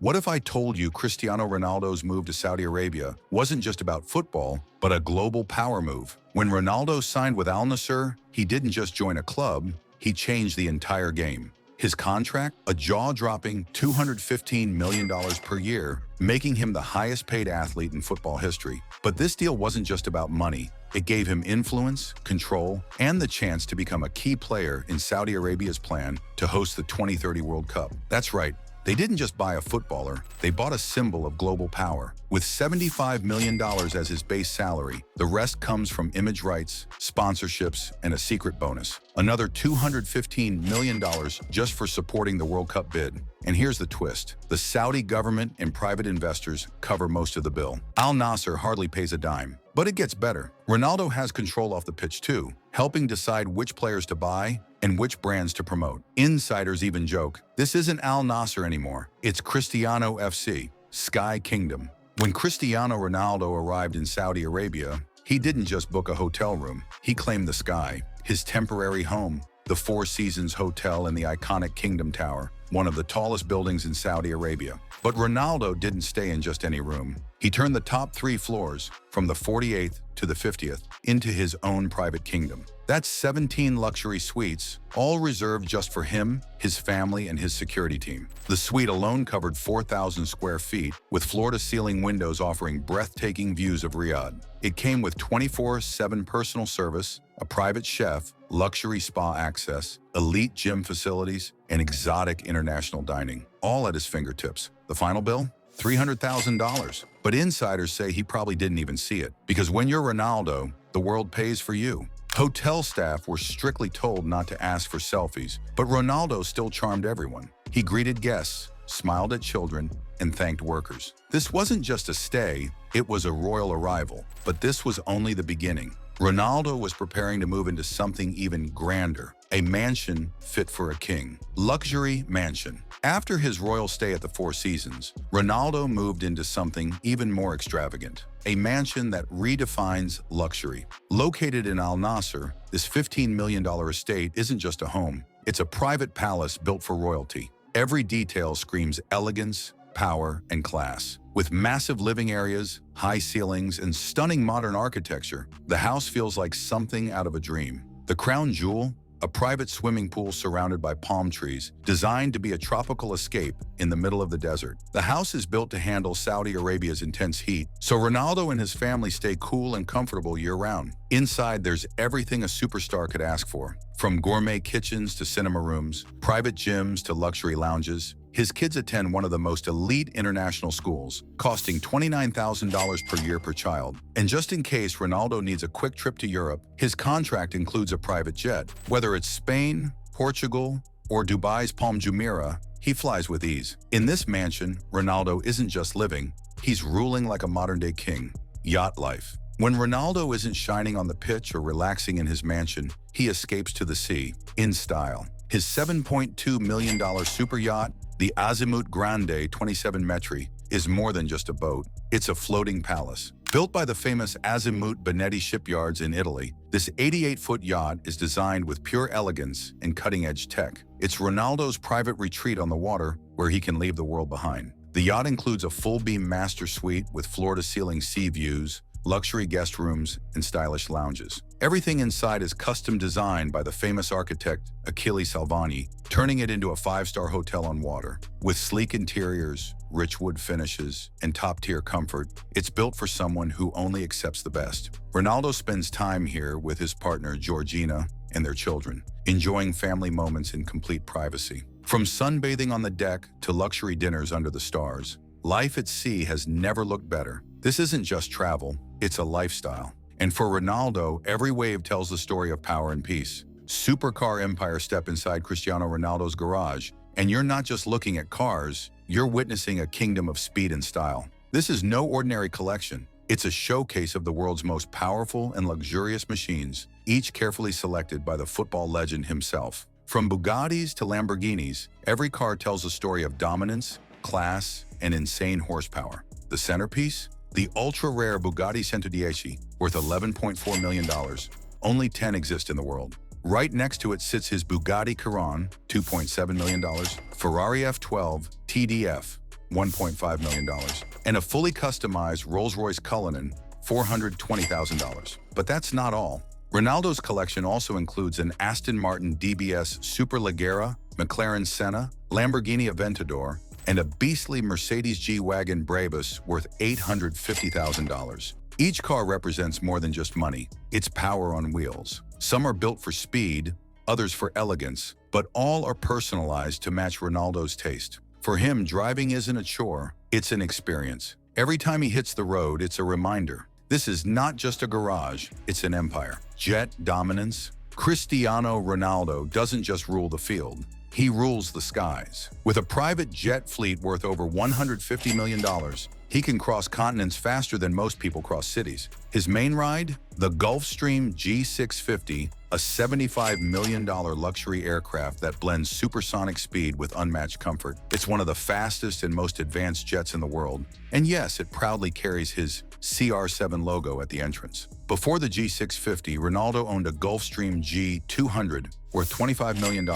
What if I told you Cristiano Ronaldo's move to Saudi Arabia wasn't just about football, but a global power move? When Ronaldo signed with Al Nassr, he didn't just join a club, he changed the entire game. His contract, a jaw-dropping $215 million per year, making him the highest-paid athlete in football history. But this deal wasn't just about money. It gave him influence, control, and the chance to become a key player in Saudi Arabia's plan to host the 2030 World Cup. That's right. They didn't just buy a footballer, they bought a symbol of global power. With $75 million as his base salary, the rest comes from image rights, sponsorships, and a secret bonus. Another $215 million just for supporting the World Cup bid. And here's the twist. The Saudi government and private investors cover most of the bill. Al Nassr hardly pays a dime. But it gets better. Ronaldo has control off the pitch too, helping decide which players to buy and which brands to promote. Insiders even joke, this isn't Al Nassr anymore, it's Cristiano FC, Sky Kingdom. When Cristiano Ronaldo arrived in Saudi Arabia, he didn't just book a hotel room, he claimed the sky, his temporary home, the Four Seasons Hotel in the iconic Kingdom Tower, one of the tallest buildings in Saudi Arabia. But Ronaldo didn't stay in just any room. He turned the top 3 floors, from the 48th to the 50th, into his own private kingdom. That's 17 luxury suites, all reserved just for him, his family, and his security team. The suite alone covered 4,000 square feet, with floor-to-ceiling windows offering breathtaking views of Riyadh. It came with 24/7 personal service, a private chef, luxury spa access, elite gym facilities, and exotic international dining, all at his fingertips. The final bill? $300,000. But insiders say he probably didn't even see it, because when you're Ronaldo, the world pays for you. Hotel staff were strictly told not to ask for selfies, but Ronaldo still charmed everyone. He greeted guests, smiled at children, and thanked workers. This wasn't just a stay, it was a royal arrival. But this was only the beginning. Ronaldo was preparing to move into something even grander, a mansion fit for a king. Luxury mansion. After his royal stay at the Four Seasons, Ronaldo moved into something even more extravagant, a mansion that redefines luxury. Located in Al Nassr, this $15 million estate isn't just a home, it's a private palace built for royalty. Every detail screams elegance, power, and class. With massive living areas, high ceilings, and stunning modern architecture, the house feels like something out of a dream. The crown jewel? A private swimming pool surrounded by palm trees, designed to be a tropical escape in the middle of the desert. The house is built to handle Saudi Arabia's intense heat, so Ronaldo and his family stay cool and comfortable year-round. Inside, there's everything a superstar could ask for. From gourmet kitchens to cinema rooms, private gyms to luxury lounges. His kids attend one of the most elite international schools, costing $29,000 per year per child. And just in case Ronaldo needs a quick trip to Europe, his contract includes a private jet. Whether it's Spain, Portugal, or Dubai's Palm Jumeirah, he flies with ease. In this mansion, Ronaldo isn't just living, he's ruling like a modern-day king. Yacht life. When Ronaldo isn't shining on the pitch or relaxing in his mansion, he escapes to the sea, in style. His $7.2 million super yacht, the Azimut Grande 27 Metri, is more than just a boat. It's a floating palace. Built by the famous Azimut Benetti shipyards in Italy, this 88-foot yacht is designed with pure elegance and cutting-edge tech. It's Ronaldo's private retreat on the water where he can leave the world behind. The yacht includes a full-beam master suite with floor-to-ceiling sea views, luxury guest rooms, and stylish lounges. Everything inside is custom designed by the famous architect Achille Salvani, turning it into a 5-star hotel on water. With sleek interiors, rich wood finishes, and top-tier comfort, it's built for someone who only accepts the best. Ronaldo spends time here with his partner Georgina and their children, enjoying family moments in complete privacy. From sunbathing on the deck to luxury dinners under the stars, life at sea has never looked better. This isn't just travel, it's a lifestyle. And for Ronaldo, every wave tells the story of power and peace. Supercar empire step inside Cristiano Ronaldo's garage, and you're not just looking at cars, you're witnessing a kingdom of speed and style. This is no ordinary collection. It's a showcase of the world's most powerful and luxurious machines, each carefully selected by the football legend himself. From Bugattis to Lamborghinis, every car tells a story of dominance, class, and insane horsepower. The centerpiece? The ultra-rare Bugatti 110, worth $11.4 million. Only 10 exist in the world. Right next to it sits his Bugatti Chiron, $2.7 million, Ferrari F12, TDF, $1.5 million, and a fully customized Rolls-Royce Cullinan, $420,000. But that's not all. Ronaldo's collection also includes an Aston Martin DBS Superleggera, McLaren Senna, Lamborghini Aventador, and a beastly Mercedes G-Wagon Brabus worth $850,000. Each car represents more than just money. It's power on wheels. Some are built for speed, others for elegance, but all are personalized to match Ronaldo's taste. For him, driving isn't a chore, it's an experience. Every time he hits the road, it's a reminder. This is not just a garage, it's an empire. Jet dominance. Cristiano Ronaldo doesn't just rule the field, he rules the skies. With a private jet fleet worth over $150 million, he can cross continents faster than most people cross cities. His main ride? The Gulfstream G650, a $75 million luxury aircraft that blends supersonic speed with unmatched comfort. It's one of the fastest and most advanced jets in the world. And yes, it proudly carries his CR7 logo at the entrance. Before the G650, Ronaldo owned a Gulfstream G200 worth $25 million,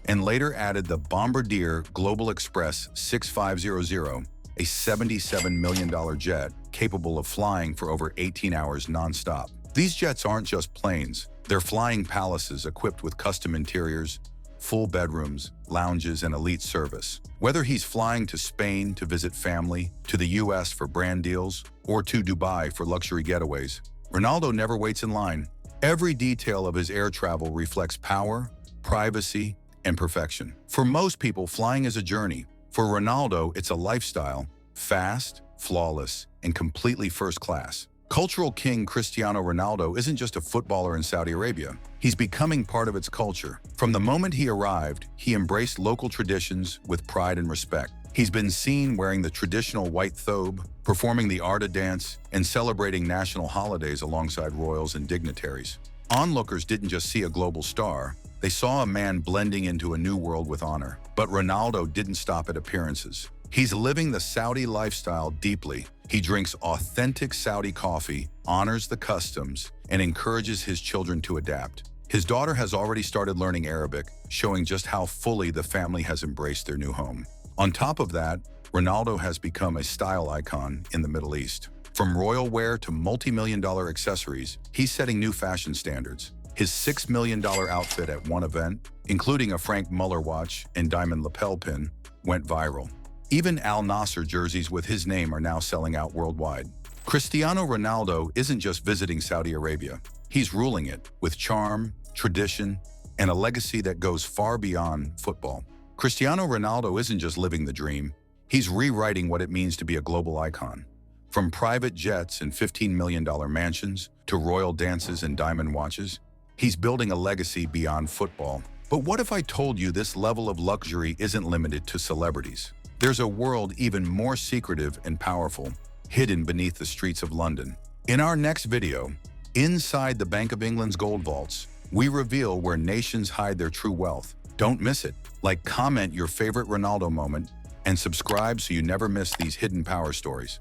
and later added the Bombardier Global Express 6500, a $77 million jet capable of flying for over 18 hours non-stop. These jets aren't just planes, they're flying palaces equipped with custom interiors, full bedrooms, lounges, and elite service. Whether he's flying to Spain to visit family, to the US for brand deals, or to Dubai for luxury getaways, Ronaldo never waits in line. Every detail of his air travel reflects power, privacy, and perfection. For most people, flying is a journey. For Ronaldo, it's a lifestyle, fast, flawless, and completely first class. Cultural king Cristiano Ronaldo isn't just a footballer in Saudi Arabia. He's becoming part of its culture. From the moment he arrived, he embraced local traditions with pride and respect. He's been seen wearing the traditional white thobe, performing the Arda dance, and celebrating national holidays alongside royals and dignitaries. Onlookers didn't just see a global star, they saw a man blending into a new world with honor. But Ronaldo didn't stop at appearances. He's living the Saudi lifestyle deeply. He drinks authentic Saudi coffee, honors the customs, and encourages his children to adapt. His daughter has already started learning Arabic, showing just how fully the family has embraced their new home. On top of that, Ronaldo has become a style icon in the Middle East. From royal wear to multi-million-dollar accessories, he's setting new fashion standards. His $6 million outfit at one event, including a Frank Muller watch and diamond lapel pin, went viral. Even Al Nassr jerseys with his name are now selling out worldwide. Cristiano Ronaldo isn't just visiting Saudi Arabia. He's ruling it with charm, tradition, and a legacy that goes far beyond football. Cristiano Ronaldo isn't just living the dream. He's rewriting what it means to be a global icon. From private jets and $15 million mansions to royal dances and diamond watches, he's building a legacy beyond football. But what if I told you this level of luxury isn't limited to celebrities? There's a world even more secretive and powerful, hidden beneath the streets of London. In our next video, inside the Bank of England's gold vaults, we reveal where nations hide their true wealth. Don't miss it. Like, comment your favorite Ronaldo moment, and subscribe so you never miss these hidden power stories.